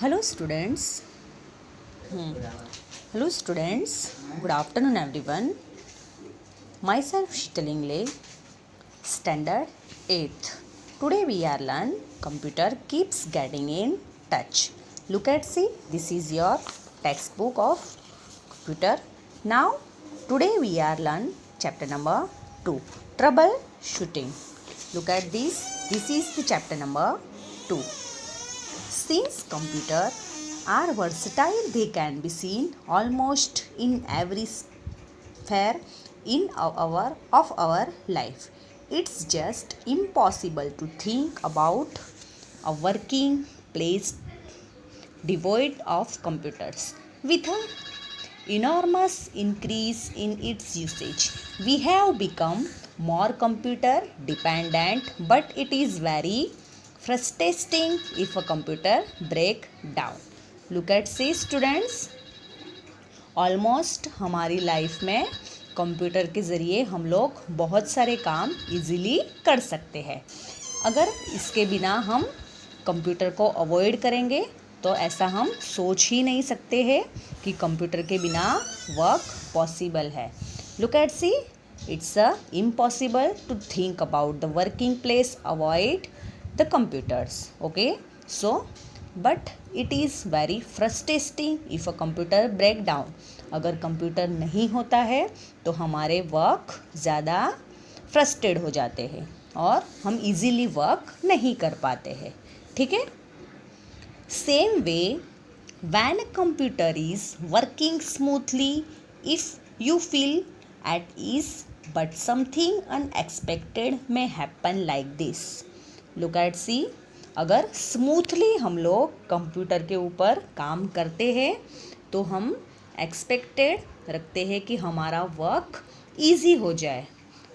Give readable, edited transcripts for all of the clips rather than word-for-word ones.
Hello students. Hello students. Good afternoon everyone. Myself Shitalingle, Standard 8th. Today we are learn computer keeps getting in touch. Look at see, this is your textbook of computer. Now today we are learn chapter number 2, troubleshooting. Look at this. This is the chapter number 2. Since computers are versatile, they can be seen almost in every sphere of our life. It's just impossible to think about a working place devoid of computers. With an enormous increase in its usage, we have become more computer dependent, but it is very frustrating if a computer break down. Look at see students, almost हमारी life में computer के ज़रिए हम लोग बहुत सारे काम easily कर सकते हैं। अगर इसके बिना हम कंप्यूटर को अवॉइड करेंगे तो ऐसा हम सोच ही नहीं सकते हैं कि कंप्यूटर के बिना वर्क पॉसिबल है। Look at see, it's impossible to think about the working place avoid the computers. Okay, so but it is very frustrating if a computer break down. अगर कंप्यूटर नहीं होता है तो हमारे वर्क ज़्यादा फ्रस्ट्रेट हो जाते हैं और हम इजीली वर्क नहीं कर पाते हैं। ठीक है, same way when a computer is working smoothly, if you feel at ease, but something unexpected may happen like this. Look at see, अगर स्मूथली हम लोग कंप्यूटर के ऊपर काम करते हैं तो हम एक्सपेक्टेड रखते हैं कि हमारा वर्क इजी हो जाए.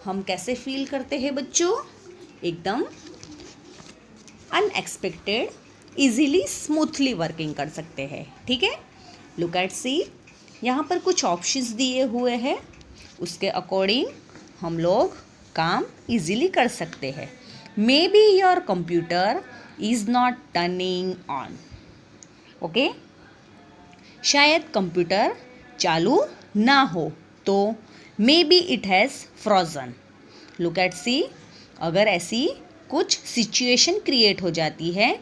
हम कैसे फील करते हैं बच्चों? एकदम अनएक्सपेक्टेड, इजीली स्मूथली वर्किंग कर सकते हैं. ठीक है, लुक एट सी, यहाँ पर कुछ ऑप्शंस दिए हुए हैं, उसके अकॉर्डिंग हम लोग काम इजीली कर सकते हैं. Maybe your computer is not turning on. Okay, शायद कंप्यूटर चालू ना हो तो maybe it has frozen. Look at see, अगर ऐसी कुछ सिचुएशन क्रिएट हो जाती है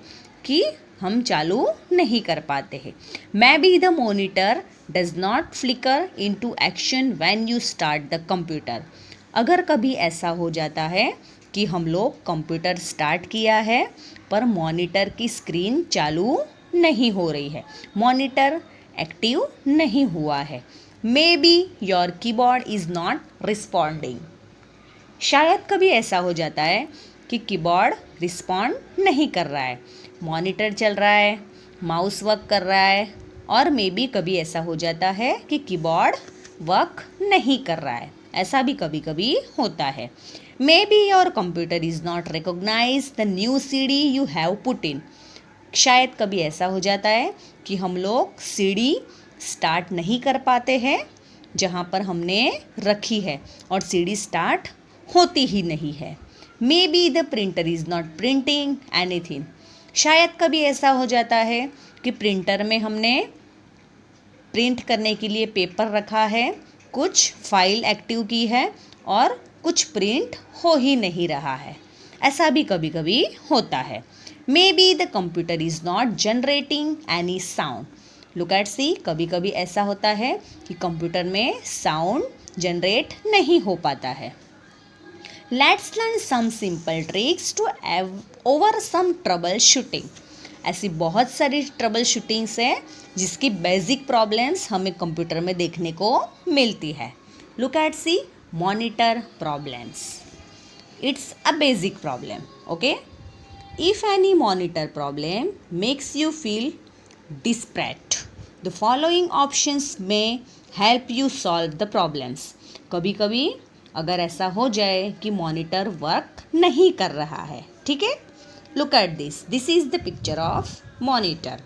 कि हम चालू नहीं कर पाते हैं. Maybe the monitor does not flicker into action when you start the computer. अगर कभी ऐसा हो जाता है कि हम लोग कंप्यूटर स्टार्ट किया है पर मॉनिटर की स्क्रीन चालू नहीं हो रही है, मॉनिटर एक्टिव नहीं हुआ है. May be your keyboard is not responding. शायद कभी ऐसा हो जाता है कि कीबोर्ड रिस्पॉन्ड नहीं कर रहा है, मॉनिटर चल रहा है, माउस वर्क कर रहा है, और मे बी कभी ऐसा हो जाता है कि कीबोर्ड वर्क नहीं कर रहा है. ऐसा भी कभी कभी होता है. Maybe your computer is not recognize the new CD you have put in. शायद कभी ऐसा हो जाता है कि हम लोग CD स्टार्ट नहीं कर पाते हैं जहाँ पर हमने रखी है और CD स्टार्ट होती ही नहीं है. Maybe the printer is not printing anything. शायद कभी ऐसा हो जाता है कि प्रिंटर में हमने प्रिंट करने के लिए पेपर रखा है, कुछ फाइल एक्टिव की है और कुछ प्रिंट हो ही नहीं रहा है. ऐसा भी कभी कभी होता है. Maybe the computer is not generating any sound. Look at see, कभी कभी ऐसा होता है कि कंप्यूटर में साउंड जनरेट नहीं हो पाता है. Let's learn some simple tricks to over some trouble shooting. ऐसी बहुत सारी ट्रबल शूटिंग्स है जिसकी बेसिक प्रॉब्लम्स हमें कंप्यूटर में देखने को मिलती है. Look at see, monitor problems. It's a basic problem. Okay, if any monitor problem makes you feel desperate, the following options may help you solve the problems. कभी कभी अगर ऐसा हो जाए कि मॉनिटर वर्क नहीं कर रहा है, ठीक है, look at this is the picture of monitor.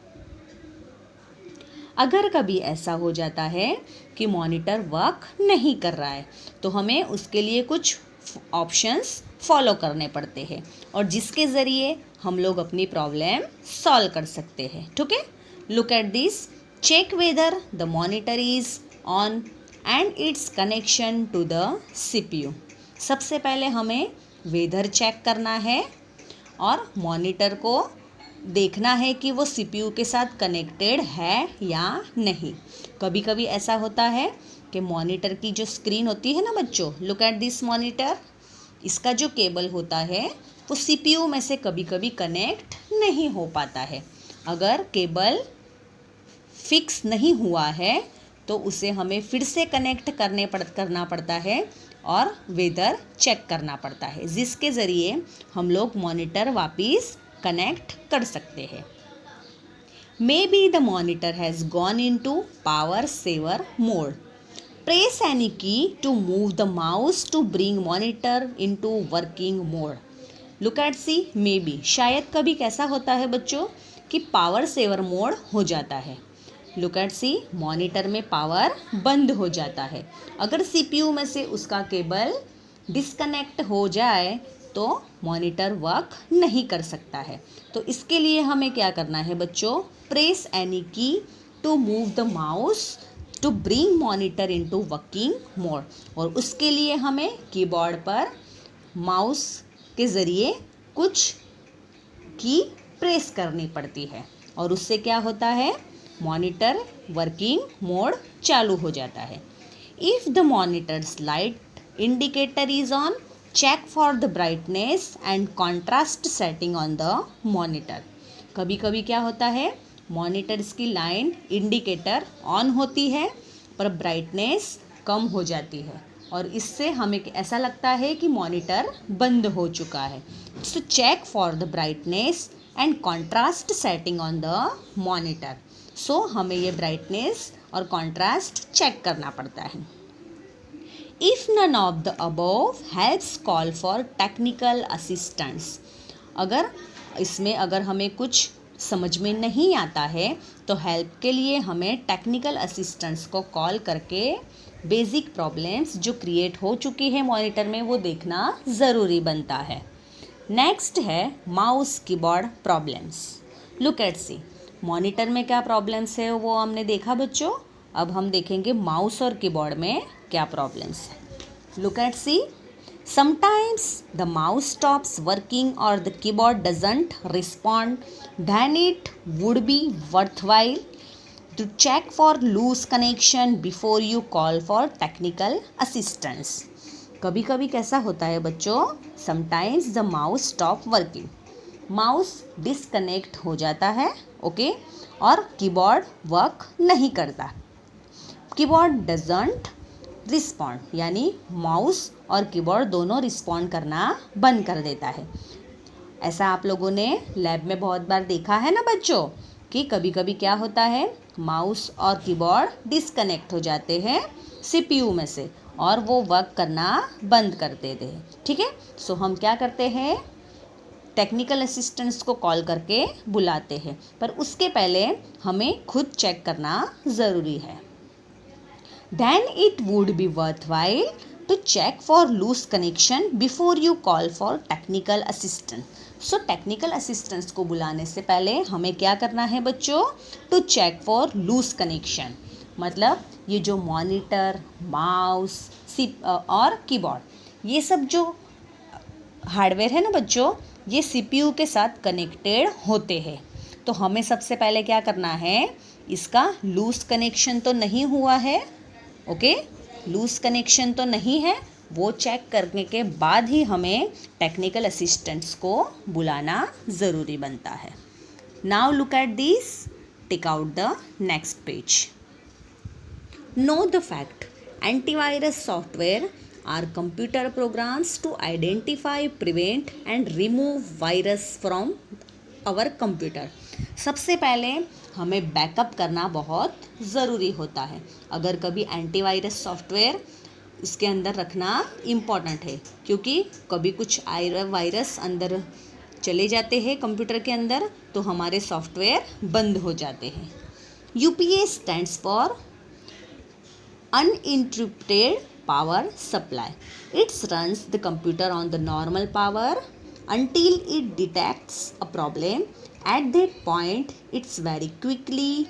अगर कभी ऐसा हो जाता है कि मॉनिटर वर्क नहीं कर रहा है तो हमें उसके लिए कुछ ऑप्शंस फॉलो करने पड़ते हैं और जिसके ज़रिए हम लोग अपनी प्रॉब्लम सॉल्व कर सकते हैं। ठीक है, look at this, check whether the monitor is on and its connection to the CPU। सबसे पहले हमें वेदर चेक करना है और मॉनिटर को देखना है कि वो CPU के साथ कनेक्टेड है या नहीं। कभी कभी ऐसा होता है कि मॉनिटर की जो स्क्रीन होती है ना बच्चों, लुक एट दिस मॉनिटर, इसका जो केबल होता है वो CPU में से कभी कभी कनेक्ट नहीं हो पाता है। अगर केबल फिक्स नहीं हुआ है तो उसे हमें फिर से कनेक्ट करना पड़ता है और वेदर चेक करना पड़ता है, जिसके ज़रिए हम लोग मॉनिटर वापस कनेक्ट कर सकते हैं। Maybe the monitor has gone into power saver mode. Press any key to move the mouse to bring monitor into working mode. Look at see, maybe, शायद कभी कैसा होता है बच्चों कि पावर सेवर मोड हो जाता है। लुक एट सी, मॉनिटर में पावर बंद हो जाता है। अगर CPU में से उसका केबल डिस्कनेक्ट हो जाए तो मॉनिटर वर्क नहीं कर सकता है। तो इसके लिए हमें क्या करना है बच्चों, press any key to move the mouse to bring monitor into working mode. और उसके लिए हमें कीबोर्ड पर माउस के ज़रिए कुछ की प्रेस करनी पड़ती है और उससे क्या होता है, मॉनिटर वर्किंग मोड चालू हो जाता है। If the monitor's light indicator is on, check for the brightness and contrast setting on the monitor. कभी कभी क्या होता है, मॉनिटर्स की लाइन इंडिकेटर ऑन होती है पर ब्राइटनेस कम हो जाती है और इससे हमें ऐसा लगता है कि मॉनिटर बंद हो चुका है। So check for the brightness and contrast setting on the monitor. So हमें ये ब्राइटनेस और कॉन्ट्रास्ट चेक करना पड़ता है। If none of the above helps, call for technical assistance. अगर हमें कुछ समझ में नहीं आता है तो हेल्प के लिए हमें टेक्निकल असिस्टेंस को कॉल करके बेसिक प्रॉब्लम्स जो क्रिएट हो चुकी है मॉनिटर में वो देखना ज़रूरी बनता है। नेक्स्ट है mouse keyboard problems. Look at see, monitor में क्या प्रॉब्लम्स है वो हमने देखा बच्चों। अब हम देखेंगे माउस और कीबोर्ड में क्या प्रॉब्लम्स है। Look at see, sometimes the mouse stops working और the keyboard doesn't respond, then it would be worthwhile to check for loose connection before you call for technical assistance. कभी कभी कैसा होता है बच्चों, sometimes the mouse stop working, mouse disconnect हो जाता है, ओके, और कीबोर्ड वर्क नहीं करता। कीबोर्ड डजंट रिस्पॉन्ड, यानी माउस और कीबोर्ड दोनों रिस्पॉन्ड करना बंद कर देता है। ऐसा आप लोगों ने लैब में बहुत बार देखा है ना बच्चों कि कभी कभी क्या होता है, माउस और कीबोर्ड डिस्कनेक्ट हो जाते हैं CPU में से और वो वर्क करना बंद कर देते हैं। ठीक है, सो हम क्या करते हैं, टेक्निकल असिस्टेंट्स को कॉल करके बुलाते हैं, पर उसके पहले हमें खुद चेक करना ज़रूरी है। Then it would be worthwhile to check for loose connection before you call for technical assistant. So technical assistants को बुलाने से पहले हमें क्या करना है बच्चों, to check for loose connection. मतलब ये जो मॉनिटर, माउस और कीबोर्ड, ये सब जो हार्डवेयर है ना बच्चों, ये CPU के साथ कनेक्टेड होते हैं। तो हमें सबसे पहले क्या करना है, इसका लूज कनेक्शन तो नहीं हुआ है, ओके, लूज कनेक्शन तो नहीं है, वो चेक करने के बाद ही हमें टेक्निकल असिस्टेंट्स को बुलाना ज़रूरी बनता है। Now look at this, tick out the next page. Know the fact, antivirus software are computer programs to identify, prevent and remove virus from our computer। सबसे पहले हमें बैकअप करना बहुत ज़रूरी होता है। अगर कभी एंटीवायरस सॉफ्टवेयर इसके अंदर रखना इम्पॉर्टेंट है, क्योंकि कभी कुछ वायरस अंदर चले जाते हैं कंप्यूटर के अंदर तो हमारे सॉफ्टवेयर बंद हो जाते हैं। UPA stands for uninterrupted power supply. It runs the computer on the normal power. until it detects a problem. At that point, it's very quickly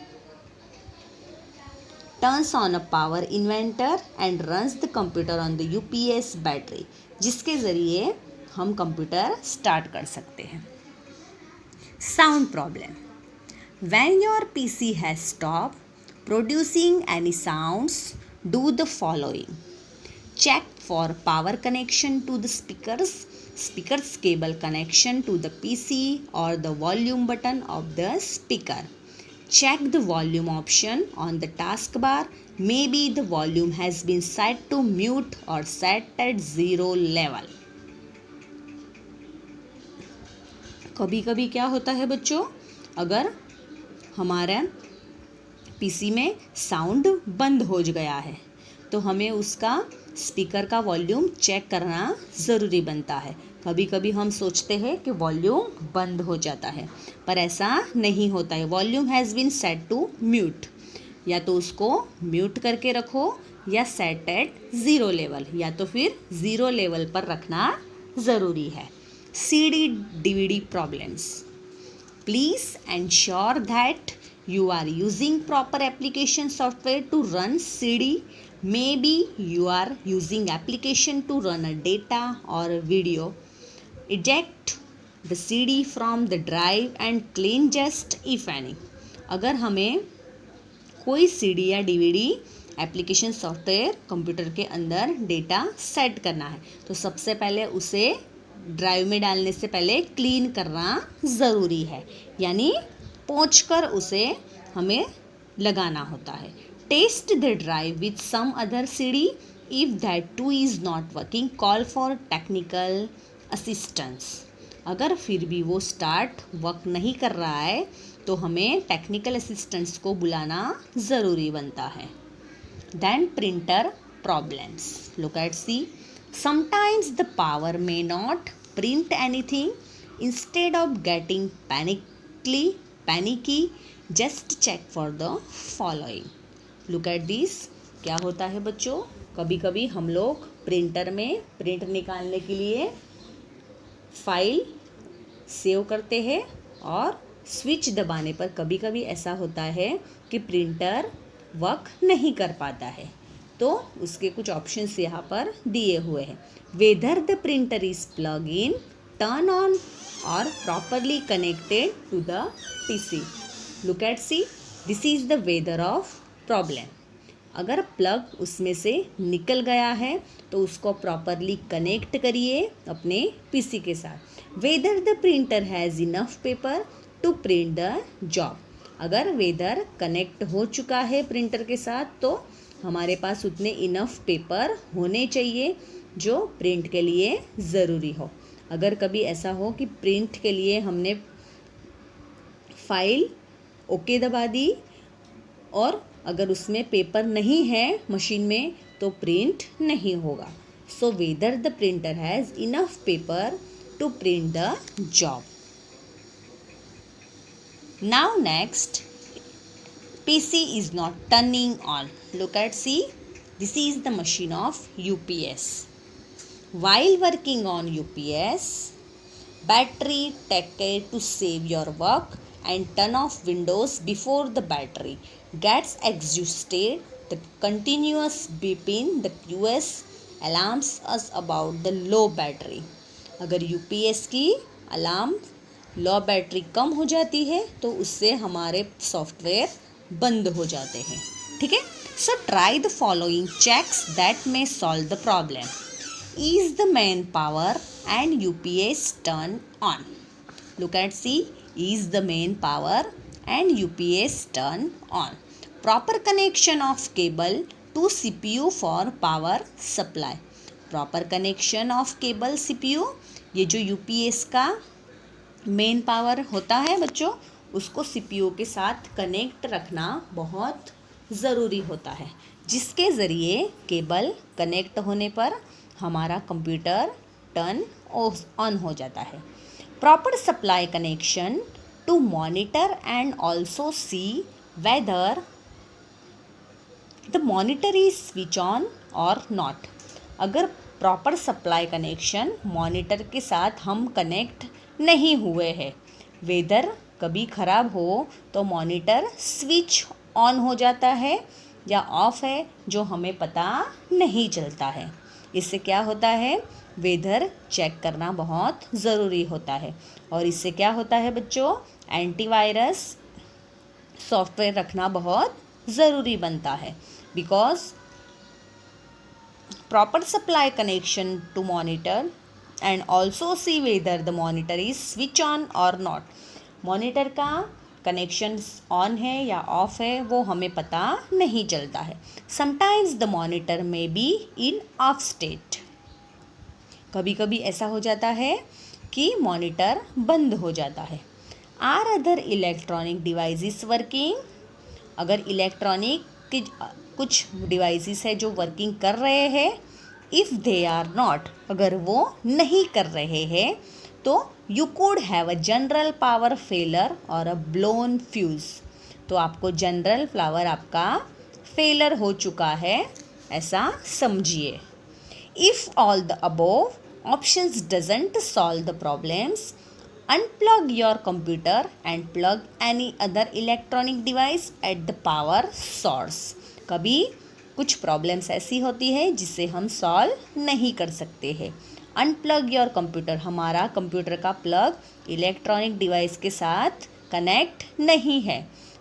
turns on a power inverter and runs the computer on the UPS battery, जिसके ज़रिए हम computer start कर सकते हैं. Sound problem. When your PC has stopped producing any sounds, do the following. Check for power connection to the speaker's cable connection to the PC or the volume button of the speaker. Check the volume option on the taskbar. Maybe the volume has been set to mute or set at 0 level. कभी कभी क्या होता है बच्चों, अगर हमारा PC में sound बंद हो गया है तो हमें उसका स्पीकर का वॉल्यूम चेक करना ज़रूरी बनता है. कभी कभी हम सोचते हैं कि वॉल्यूम बंद हो जाता है, पर ऐसा नहीं होता है. Volume has been set to mute, या तो उसको म्यूट करके रखो या सेट एट 0 लेवल, या तो फिर 0 लेवल पर रखना ज़रूरी है. CD DVD problems. Please ensure that you are using proper application software to run CD. Maybe you are using application to run a data or a video. Eject the CD from the drive and clean just if any. अगर हमें कोई CD या DVD application software computer के अंदर data set करना है तो सबसे पहले उसे ड्राइव में डालने से पहले क्लीन करना ज़रूरी है, यानी पोंछकर उसे हमें लगाना होता है. Test the drive with some other CD. If that too is not working, call for technical assistance. अगर फिर भी वो स्टार्ट वर्क नहीं कर रहा है तो हमें टेक्निकल असिस्टेंट्स को बुलाना ज़रूरी बनता है. Then printer problems. Look at see. Sometimes the power may not print anything. Instead of getting panicky, just check for the following. Look at this. क्या होता है बच्चों, कभी कभी हम लोग प्रिंटर में प्रिंट निकालने के लिए फाइल सेव करते हैं और स्विच दबाने पर कभी कभी ऐसा होता है कि प्रिंटर वर्क नहीं कर पाता है. तो उसके कुछ ऑप्शंस यहाँ पर दिए हुए हैं. Whether the printer is plug in, turn on और properly connected to the PC. Look at see. This is the whether of problem. अगर प्लग उसमें से निकल गया है तो उसको प्रॉपरली कनेक्ट करिए अपने पीसी के साथ. Weather the printer has enough paper two print the job. अगर वेदर कनेक्ट हो चुका है प्रिंटर के साथ तो हमारे पास उतने इनफ पेपर होने चाहिए जो प्रिंट के लिए ज़रूरी हो. अगर कभी ऐसा हो कि प्रिंट के लिए हमने फाइल ओके दबा दी और अगर उसमें पेपर नहीं है मशीन में तो प्रिंट नहीं होगा. So whether the printer has enough paper two print the job. Now next, PC is not turning on. Look at see. This is the machine of UPS. While working on UPS, battery take care to save your work and turn off windows before the battery gets exhausted. The continuous beeping the POS alarms us about the low battery. अगर UPS की alarm लो battery कम हो जाती है तो उससे हमारे software बंद हो जाते हैं. ठीक है. So try the following checks that may solve the problem. Is the main power and UPS turn on. Look at see. Is the main power and UPS turn on. Proper connection of cable to CPU for power supply. Proper connection of cable CPU. ये जो UPS का main power होता है बच्चों, उसको CPU के साथ connect रखना बहुत ज़रूरी होता है, जिसके ज़रिए केबल कनेक्ट होने पर हमारा कंप्यूटर टर्न ऑन हो जाता है. Proper supply connection to monitor and also see whether the monitor is switch on और नॉट. अगर प्रॉपर सप्लाई कनेक्शन मॉनिटर के साथ हम कनेक्ट नहीं हुए हैं। वेदर कभी ख़राब हो तो मॉनिटर स्विच ऑन हो जाता है या ऑफ है जो हमें पता नहीं चलता है। इससे क्या होता है, वेदर चेक करना बहुत ज़रूरी होता है। और इससे क्या होता है बच्चों, एंटीवायरस सॉफ्टवेयर रखना बहुत ज़रूरी बनता है। Because proper supply connection to monitor and also see whether the monitor is switch on और नॉट। मॉनिटर का कनेक्शन ऑन है या ऑफ है वो हमें पता नहीं चलता है। समटाइम्स द मॉनिटर में बी इन ऑफ स्टेट। कभी कभी ऐसा हो जाता है कि मॉनिटर बंद हो जाता है। Are other electronic devices working. अगर इलेक्ट्रॉनिक के कुछ डिवाइसेस है जो वर्किंग कर रहे हैं, इफ़ दे आर नॉट, अगर वो नहीं कर रहे हैं तो you could have a general power failure और अ ब्लोन फ्यूज़। तो आपको जनरल फ्लावर आपका फेलर हो चुका है, ऐसा समझिए। If all the above options doesn't solve the problems, unplug your computer and plug any other electronic device at the power source। कभी कुछ प्रॉब्लम्स ऐसी होती है जिसे हम सॉल्व नहीं कर सकते हैं। अनप्लग योर कंप्यूटर, हमारा कंप्यूटर का प्लग इलेक्ट्रॉनिक डिवाइस के साथ कनेक्ट नहीं है।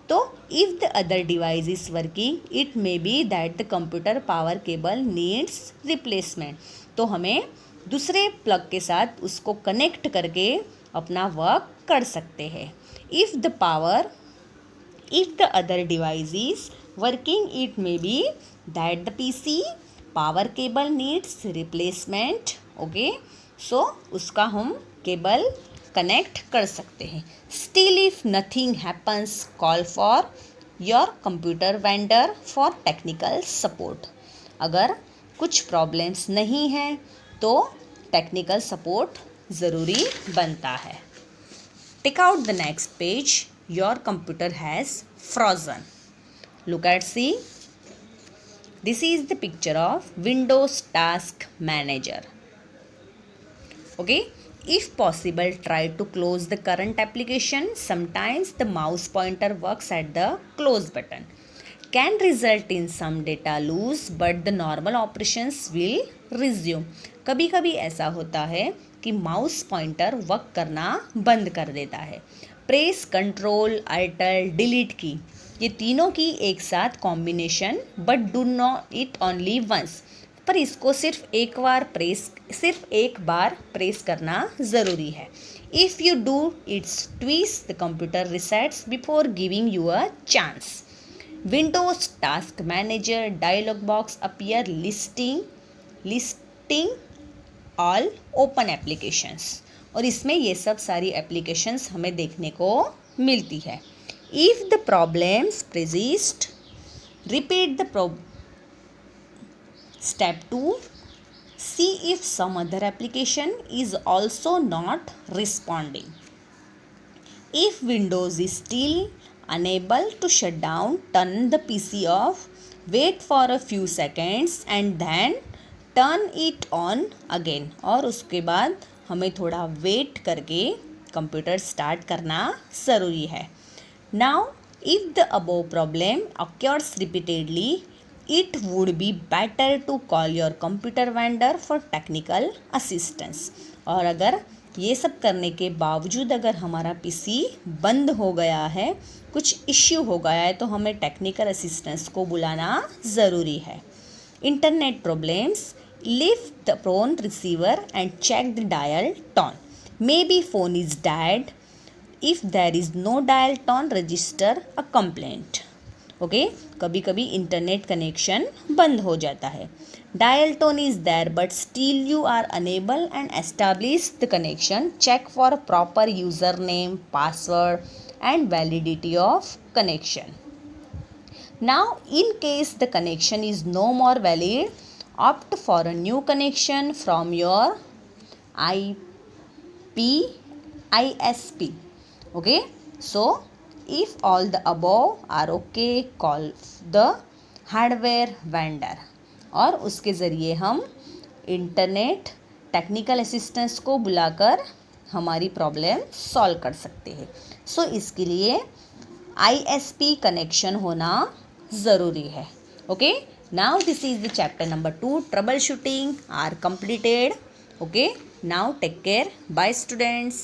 तो if the other device is working it may be that the computer power cable needs replacement. तो हमें दूसरे प्लग के साथ उसको कनेक्ट करके अपना वर्क कर सकते हैं। If the other device is working it may be that the PC power cable needs replacement. Okay, so उसका हम केबल कनेक्ट कर सकते हैं। Still if nothing happens call for your computer vendor for technical support. अगर कुछ problems नहीं है तो टेक्निकल सपोर्ट ज़रूरी बनता है। Take out the next page. Your computer has frozen. Look at see, this is the picture of Windows task manager. Okay, if possible try to close the current application. Sometimes the mouse pointer works at the close button, can result in some data loss but the normal operations will resume। कभी कभी ऐसा होता है कि mouse pointer work करना बंद कर देता है। प्रेस कंट्रोल अल्टर डिलीट की, ये तीनों की एक साथ combination, but do not it only once. पर इसको सिर्फ एक बार प्रेस करना ज़रूरी है। If you do it's twice the computer resets before giving you a chance. Windows task manager dialog box appear listing all open applications, और इसमें ये सब सारी एप्लीकेशंस हमें देखने को मिलती है। If the problems persist, repeat the Step 2, see if some other application is also not responding. If Windows is still unable to shut down, turn the PC off, wait for a few seconds and then turn it on again। और उसके बाद हमें थोड़ा wait करके computer start करना ज़रूरी है। Now, if the above problem occurs repeatedly, it would be better to call your computer vendor for technical assistance। और अगर ये सब करने के बावजूद अगर हमारा पीसी बंद हो गया है, कुछ इश्यू हो गया है, तो हमें टेक्निकल असिस्टेंस को बुलाना ज़रूरी है। Internet problems, lift the phone receiver and check the dial tone. May be phone is dead. If there is no dial tone, register a complaint. Okay, कभी कभी इंटरनेट कनेक्शन बंद हो जाता है। Dial tone is there but still you are unable and establish the connection. Check for proper user name, password and validity of connection. Now, in case the connection is no more valid, opt for a new connection from your ISP. Okay, so if all the above are okay, call the hardware vendor, और उसके ज़रिए हम internet technical assistance को बुलाकर हमारी problem solve कर सकते हैं। सो इसके लिए ISP कनेक्शन होना ज़रूरी है। Okay, now this is the chapter number 2 trouble shooting are completed. Okay, now take care, bye students.